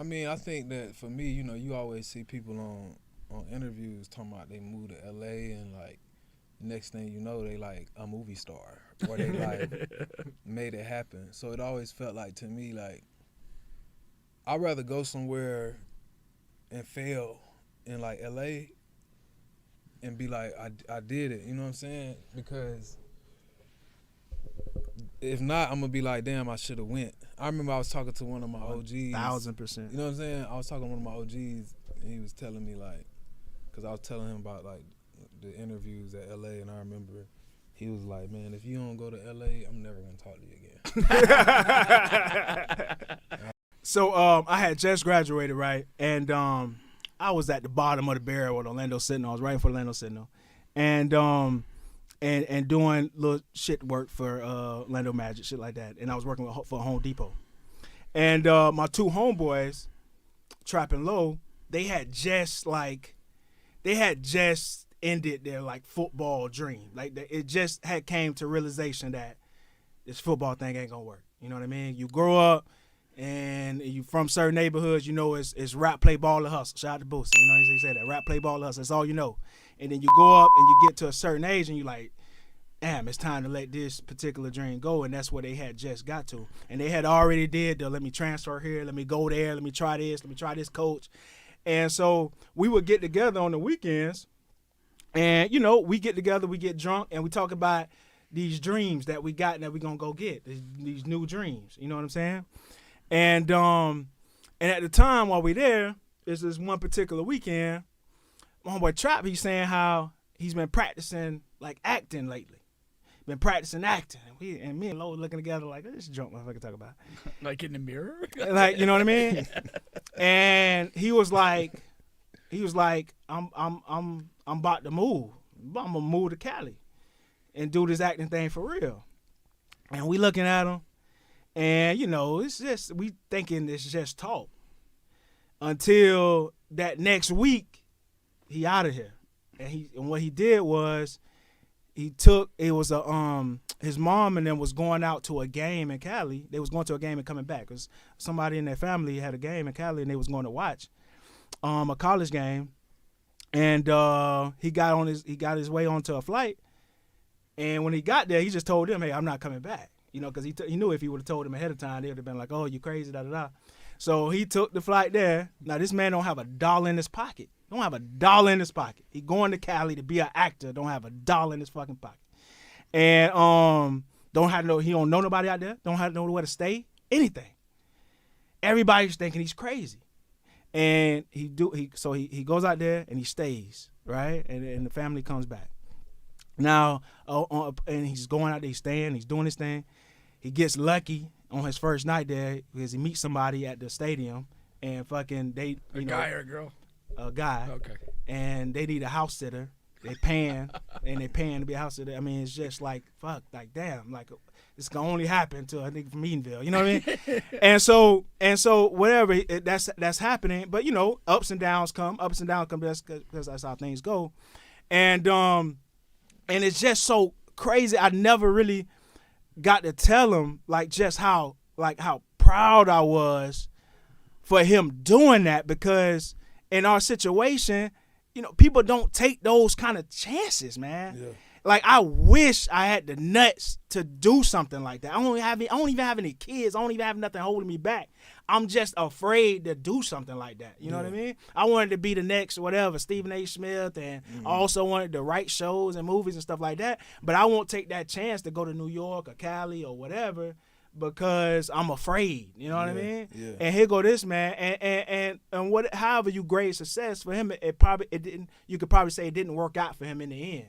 mean, I think that for me, you always see people on interviews talking about they moved to LA and like next thing you know they like a movie star or they like made it happen. So it always felt like to me like I'd rather go somewhere and fail in like LA and be like I did it, you know what I'm saying? Because if not, I'm gonna be like, damn, I should have went. I remember I was talking to one of my OGs. 1,000%. You know what I'm saying? I was talking to one of my OGs, and he was telling me like, cause I was telling him about like the interviews at LA, and I remember he was like, man, if you don't go to LA, I'm never gonna talk to you again. So I had just graduated, right, and I was at the bottom of the barrel with Orlando Sentinel. I was writing for Orlando Sentinel, and doing little shit work for Orlando Magic, shit like that. And I was working for Home Depot. And my two homeboys, Trap and Low, they had just ended their like football dream. Like it just had came to realization that this football thing ain't gonna work. You know what I mean? You grow up and you from certain neighborhoods, it's rap, play, ball, or hustle. Shout out to Boosie. You know, he say that. Rap, play, ball, or hustle. That's all you know. And then you go up and you get to a certain age and you like, damn, it's time to let this particular dream go. And that's what they had just got to. And they had already did the let me transfer here, let me go there, let me try this coach. And so we would get together on the weekends and, we get together, we get drunk, and we talk about these dreams that we got and that we're going to go get, these new dreams. You know what I'm saying? And at the time while we there, it's this one particular weekend, my homeboy Trap, he's saying how he's been practicing like acting lately. Been practicing acting. And me and Lo looking together like, this is drunk motherfucker talk about. Like in the mirror? Like, you know what I mean? And he was like, I'm about to move. I'm gonna move to Cali and do this acting thing for real. And we looking at him, and it's just we thinking it's just talk. Until that next week, he out of here. And what he did was his mom and them was going out to a game in Cali. They was going to a game and coming back because somebody in their family had a game in Cali and they was going to watch a college game. And he got his way onto a flight. And when he got there, he just told them, hey, I'm not coming back. Because he knew if he would have told him ahead of time, they would have been like, oh, you crazy, da-da-da. So he took the flight there. Now, this man don't have a dollar in his pocket. Don't have a dollar in his pocket. He going to Cali to be an actor. Don't have a dollar in his fucking pocket. And he don't know nobody out there. Don't have nowhere to stay. Anything. Everybody's thinking he's crazy. And he goes out there and he stays, right? And the family comes back. Now, and he's going out there, he's staying, he's doing his thing. He gets lucky on his first night there because he meets somebody at the stadium and fucking they a guy or a girl? A guy. Okay. And they need a house sitter. They paying to be a house sitter. I mean, it's just like fuck, like damn, like this can only happen to a nigga from Eatonville. You know what I mean? and so whatever that's happening. But ups and downs come. Because that's how things go. And it's just so crazy. I never really got to tell him like just how proud I was for him doing that, because in our situation, people don't take those kind of chances, man. Yeah. Like I wish I had the nuts to do something like that. I don't even have any kids. I don't even have nothing holding me back. I'm just afraid to do something like that. You know what I mean? I wanted to be the next whatever, Stephen A. Smith, and I also wanted to write shows and movies and stuff like that. But I won't take that chance to go to New York or Cali or whatever because I'm afraid. You know what I mean? Yeah. And here go this man, and however you grade success for him, it didn't. You could probably say it didn't work out for him in the end.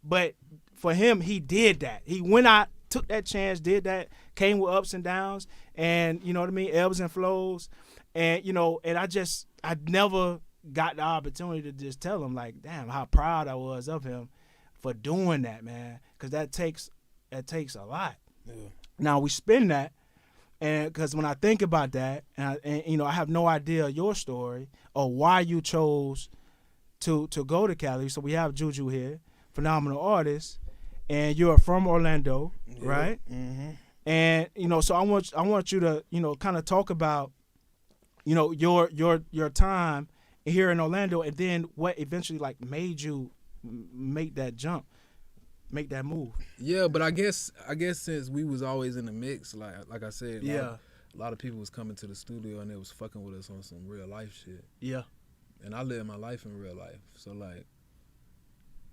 But for him, he did that. He went out, took that chance, did that, came with ups and downs, and you know what I mean, ebbs and flows, and and I never got the opportunity to just tell him like, damn, how proud I was of him for doing that, man, because that takes a lot. Yeah. Now we spin that, and because when I think about that, and I have no idea your story or why you chose to go to Cali. So we have JuJu here, phenomenal artist, and you're from Orlando, right? Mm-hmm. And so I want you to kind of talk about you know, your time here in Orlando, and then what eventually like made you make that jump, make that move. Yeah, but I guess since we was always in the mix, like I said, a lot of people was coming to the studio and they was fucking with us on some real life shit. Yeah. And I live my life in real life, so like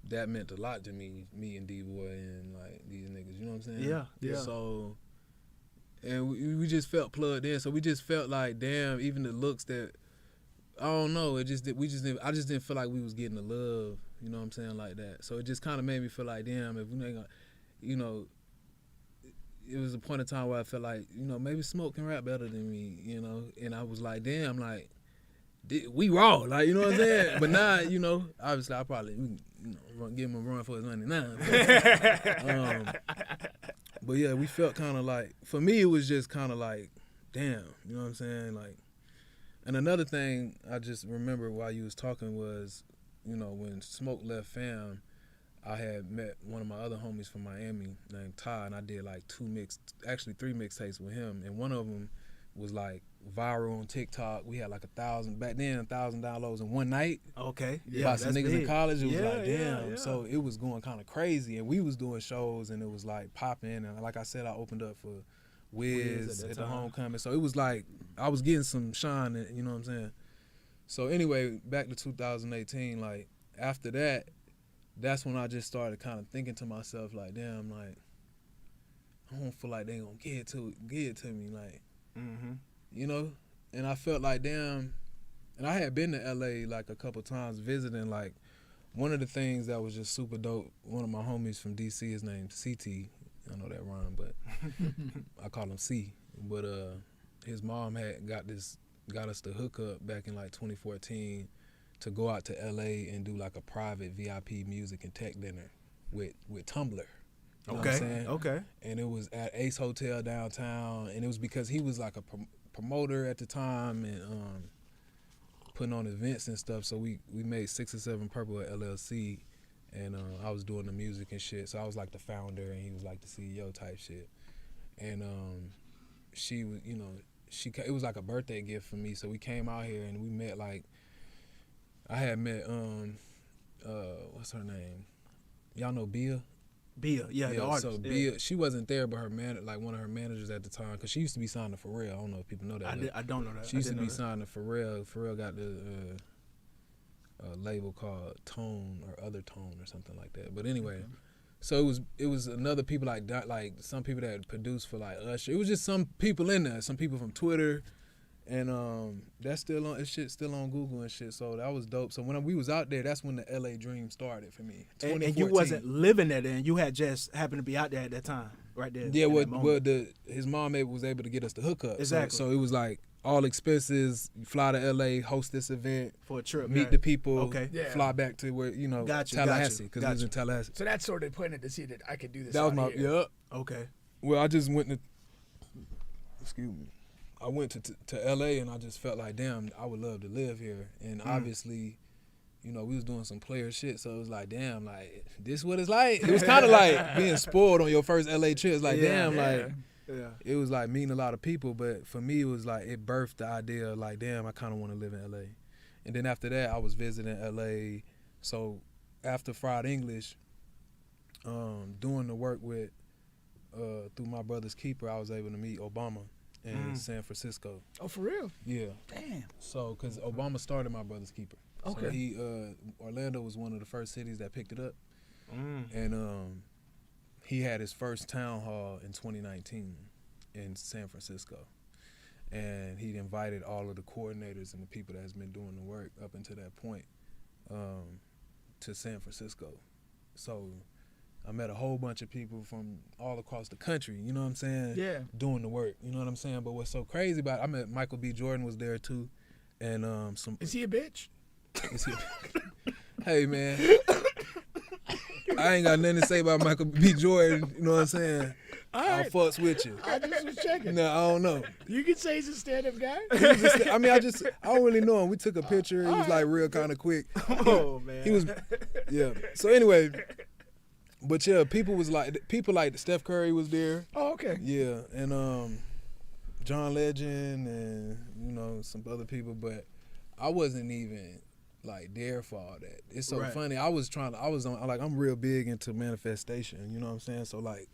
that meant a lot to me and D-Boy and like these niggas. You know what I'm saying? Yeah. So, and we just felt plugged in. So we just felt like, damn, even the looks that I don't know. I just didn't feel like we was getting the love. You know what I'm saying, like that. So it just kind of made me feel like, damn, if we ain't gonna, you know. It was a point in time where I felt like, you know, maybe Smoke can rap better than me, you know. And I was like, damn, like, we raw, like, you know what I'm saying? But now, you know, obviously I probably, you know, give him a run for his money now. But yeah, we felt kind of like, for me, it was just kind of like, damn, you know what I'm saying? Like, and another thing I just remember while you was talking was, you know, when Smoke left Fam, I had met one of my other homies from Miami named Ty, and I did like 3 mixtapes with him, and one of them was like viral on TikTok. We had like 1,000 downloads in one night. Okay, by some niggas big. in college. It was like, damn. Yeah. So it was going kind of crazy, and we was doing shows, and it was like popping. And like I said, I opened up for Wiz at the homecoming, so it was like I was getting some shine. You know what I'm saying? So anyway, back to 2018. Like after that, that's when I just started kind of thinking to myself, like, damn, like I don't feel like they gonna give it to me, like. Mm-hmm. You know, and I felt like, damn, and I had been to LA like a couple times visiting. Like one of the things that was just super dope, one of my homies from DC is named CT. I know that rhyme, but I call him C. But his mom had got us to hook up back in like 2014 to go out to LA and do like a private VIP music and tech dinner with Tumblr. You know what I'm saying? Okay. And it was at Ace Hotel downtown, and it was because he was like a promoter at the time and putting on events and stuff. So we made 6 or 7 Purple at LLC, and I was doing the music and shit. So I was like the founder, and he was like the CEO type shit. And she was, you know, it was like a birthday gift for me. So we came out here and we met like I had met what's her name? Y'all know Bia? Bia, the artist. So Bia, she wasn't there, but her one of her managers at the time, because she used to be signed to Pharrell. I don't know if people know that. I don't know that. She used to be signed to Pharrell. Pharrell got the label called Tone or Other Tone or something like that. But anyway, so it was another people like some people that produced for like Usher. It was just some people in there, some people from Twitter. And that's still on. It's shit still on Google and shit. So that was dope. So when we was out there, that's when the LA dream started for me. And you wasn't living there then. You had just happened to be out there at that time, right there. Yeah, his mom was able to get us to hook up. Exactly. So it was like all expenses. You fly to LA, host this event for a trip, meet the people. Okay. Yeah. Fly back to where Tallahassee, because it was in Tallahassee. So that sort of pointed to see that I could do this. That was my Okay. Well, I just went to. Excuse me. I went to LA and I just felt like, damn, I would love to live here. And obviously, you know, we was doing some player shit, so it was like, damn, like, this what it's like? It was kind of like being spoiled on your first LA trip. It's like, it was like meeting a lot of people, but for me, it was like, it birthed the idea of like, damn, I kind of want to live in LA. And then after that, I was visiting LA. So after Fried English, doing the work with, through my brother's keeper, I was able to meet Obama in San Francisco. Oh, for real? Yeah. Damn. So, because Obama started my brother's keeper. Okay. So Orlando was one of the first cities that picked it up. And he had his first town hall in 2019 in San Francisco. And he invited all of the coordinators and the people that has been doing the work up until that point to San Francisco. So I met a whole bunch of people from all across the country, you know what I'm saying? Yeah. Doing the work, you know what I'm saying? But what's so crazy about it, I met Michael B. Jordan was there too. And Is he a bitch? Hey, man. I ain't got nothing to say about Michael B. Jordan, you know what I'm saying? I'll fucks with you. I just was checking. No, I don't know. You can say he's a stand-up guy. I don't really know him. We took a picture. It was like real kind of quick. Oh, man. He was, yeah. So anyway, but yeah, people like Steph Curry was there. Oh, okay. Yeah, and John Legend and you know some other people, but I wasn't even like there for all that. It's so funny. I was I'm real big into manifestation. You know what I'm saying? So like,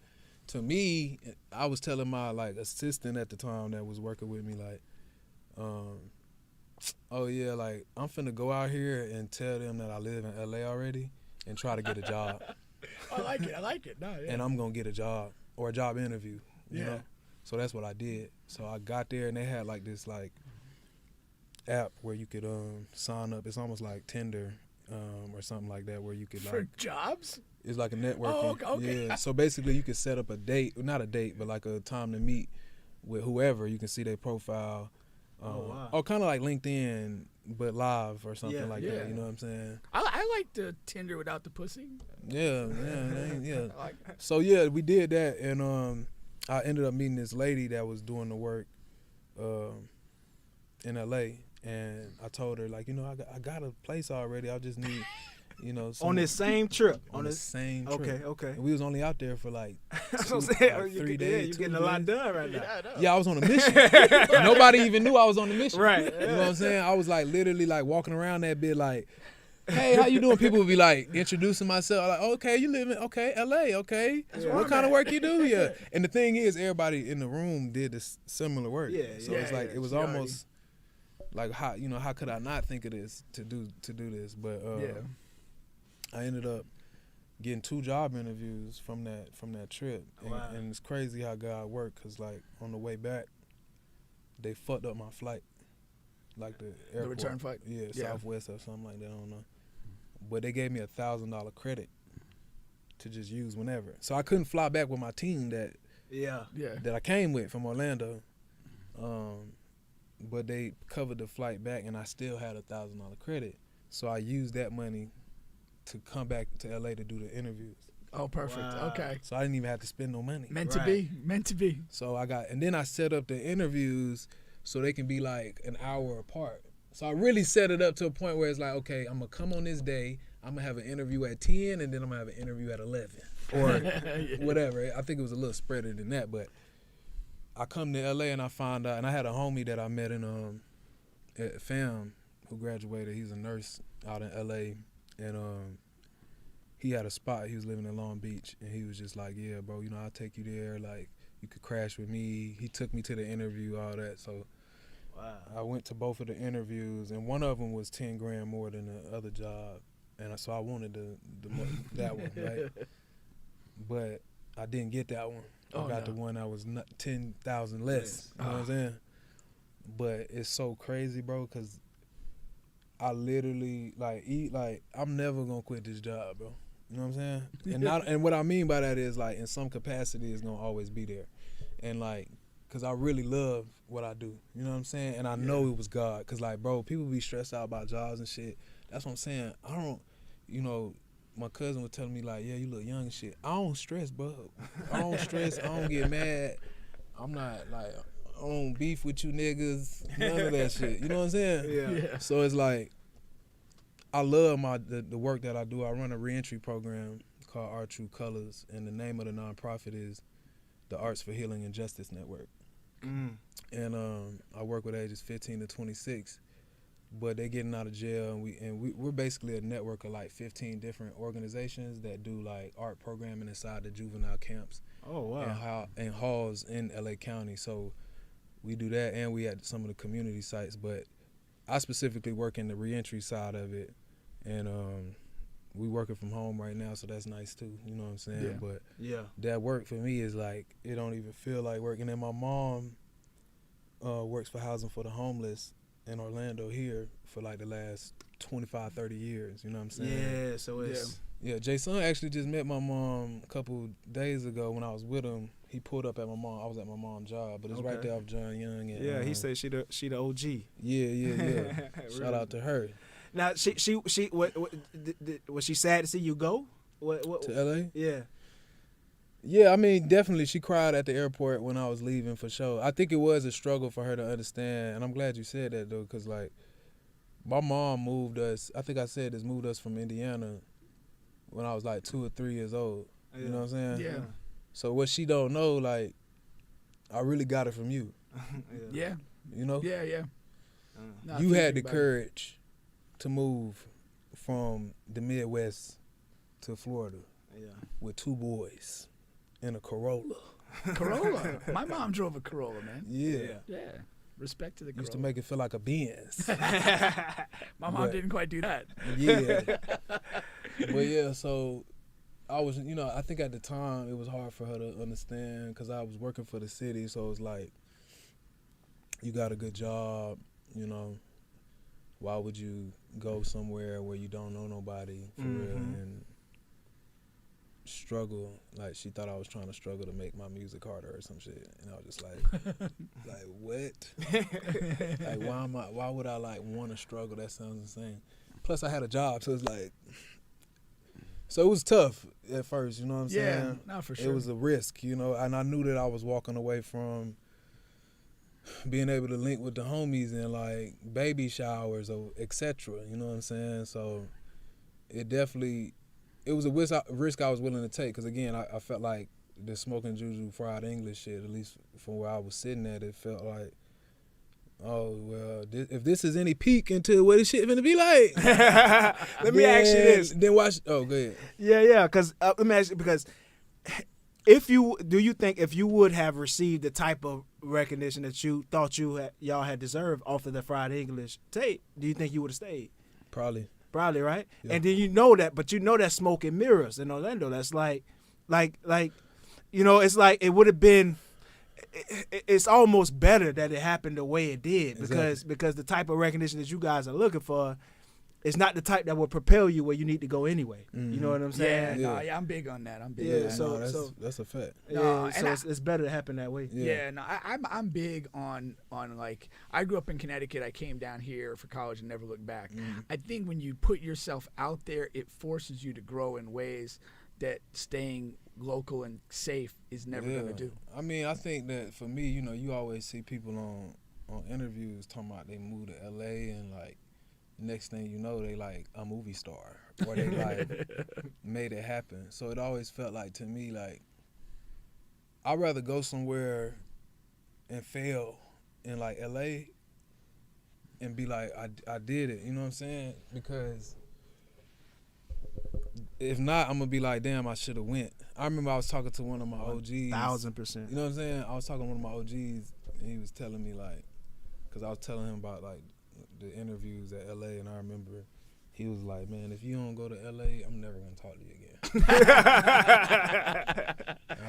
to me, I was telling my like assistant at the time that was working with me like, oh yeah, like I'm finna go out here and tell them that I live in LA already and try to get a job. I like it. No, yeah. And I'm gonna get a job or a job interview. You know? So that's what I did. So I got there and they had like this like app where you could sign up. It's almost like Tinder or something like that where you could for like jobs. It's like a networking. Oh, okay. Yeah. So basically you could set up a date, not a date, but like a time to meet with whoever. You can see their profile. Wow. Or kind of like LinkedIn, but live or something like that. You know what I'm saying? I like the Tinder without the pussy. Yeah. I like that. So yeah, we did that, and I ended up meeting this lady that was doing the work in LA, and I told her like, you know, I got a place already. I just need, you know, on this same trip. On the same trip. Okay. And we was only out there for like, That's what I'm saying. like 3 days. You're getting a lot done right now. Yeah, I was on a mission. Nobody even knew I was on the mission. Right. You know what I'm saying? I was like literally like walking around that bit like, hey, how you doing? People would be like introducing myself. Like, okay, you live in LA, okay. What kind of work you do here? And the thing is, everybody in the room did this similar work. So it's like it was almost like how could I not think of this to do this? But I ended up getting 2 job interviews from that trip, and it's crazy how God worked. Cause like on the way back, they fucked up my flight, like the airport. The return flight. Yeah, Southwest or something like that. I don't know. But they gave me $1,000 credit to just use whenever. So I couldn't fly back with my team that I came with from Orlando. But they covered the flight back, and I still had $1,000 credit. So I used that money to come back to LA to do the interviews. Oh, perfect. Wow. Okay. So I didn't even have to spend no money. Meant to be. So and then I set up the interviews so they can be like an hour apart. So I really set it up to a point where it's like, okay, I'm gonna come on this day, I'm gonna have an interview at 10, and then I'm gonna have an interview at 11 or whatever. I think it was a little spreader than that, but I come to LA and I found out, and I had a homie that I met in at FAM who graduated. He's a nurse out in LA, and he had a spot. He was living in Long Beach, and he was just like, yeah, bro, you know, I'll take you there. Like, you could crash with me. He took me to the interview, all that. So I went to both of the interviews, and one of them was 10 grand more than the other job, and so I wanted that one, right? But I didn't get that one. I got the one that was 10,000 less. You know what I'm saying? But it's so crazy, bro, because I literally I'm never gonna quit this job, bro. You know what I'm saying? And what I mean by that is like in some capacity it's gonna always be there, and like, cause I really love what I do. You know what I'm saying? And I know it was God, cause like, bro, people be stressed out about jobs and shit. That's what I'm saying. I don't, you know. My cousin was telling me like, yeah, you look young and shit. I don't stress, bro. I don't stress. I don't get mad. I'm not like, I don't beef with you niggas. None of that shit. You know what I'm saying? Yeah. So it's like, I love the work that I do. I run a reentry program called Our True Colors, and the name of the nonprofit is the Arts for Healing and Justice Network. And I work with ages 15 to 26. But they're getting out of jail, and we're basically a network of like 15 different organizations that do like art programming inside the juvenile camps. Oh wow! And halls in LA County. So we do that, and we at some of the community sites. But I specifically work in the reentry side of it, and we working from home right now, so that's nice too. You know what I'm saying? But that work for me is like, it don't even feel like working. And my mom works for Housing for the Homeless in Orlando here for like the last 25, 30 years, you know what I'm saying? Yeah, so it's... Yeah, Jason actually just met my mom a couple days ago when I was with him. He pulled up at my mom. I was at my mom's job, but it's right there off John Young. And, he said she the OG. Yeah. Shout out to her. Now, she was she sad to see you go? What to LA? Yeah. Yeah, I mean, definitely she cried at the airport when I was leaving for sure. I think it was a struggle for her to understand, and I'm glad you said that though, because like my mom moved us, I think I said this, moved us from Indiana when I was like 2 or 3 years old. You know what I'm saying? Yeah. So what she don't know, like, I really got it from you. Yeah. You know, Yeah. No, I you feel had the about it. courage to move from the Midwest to Florida Yeah. with 2 boys in a Corolla. Corolla. My mom drove a Corolla, man. Yeah. Yeah. Respect to the Corolla. Used to make it feel like a Benz. My mom But- didn't quite do that. Yeah. But yeah, so I was, I think at the time it was hard for her to understand because I was working for the city. So it's like, you got a good job, why would you go somewhere where you don't know nobody for real and struggle? Like, she thought I was trying to struggle to make my music harder or some shit. And I was just like, what? Like, why would I like want to struggle? That sounds insane. Plus I had a job, so it's like, so it was tough at first, you know what I'm Yeah, saying? no, for sure. It was a risk, and I knew that I was walking away from being able to link with the homies in like baby showers or etc. You know what I'm saying? So it was a risk I was willing to take because again, I felt like the smoking JuJu fried English shit, at least from where I was sitting at, it felt like, oh well, if this is any peek into what this shit finna be like, Let me ask you this. Then watch. Oh, go ahead. Yeah. Because let me ask you, because do you think if you would have received the type of recognition that you thought y'all had deserved off of the fried English tape, do you think you would have stayed? Probably, right? Yeah. And then that smoke and mirrors in Orlando. That's like, it's like it would have been. It's almost better that it happened the way it did because the type of recognition that you guys are looking for is not the type that will propel you where you need to go anyway. Mm-hmm. You know what I'm saying? I'm big on that. I'm big Yeah, on that. so- that's a fact. No, so and it's better to happen that way. Yeah. I'm big on like, I grew up in Connecticut. I came down here for college and never looked back. I think when you put yourself out there, it forces you to grow in ways that staying local and safe is never gonna do. I mean, I think that for me, you always see people on interviews talking about they moved to LA and like next thing you know they like a movie star or they like made it happen. So it always felt like to me like I'd rather go somewhere and fail in like LA and be like I did it, you know what I'm saying? Because if not, I'm gonna be like, damn, I should have went. I remember I was talking to one of my OGs. 1,000%. You know what I'm saying? I was talking to one of my OGs, and he was telling me like, because I was telling him about like the interviews at LA, and I remember he was like, man, if you don't go to LA, I'm never gonna talk to you again.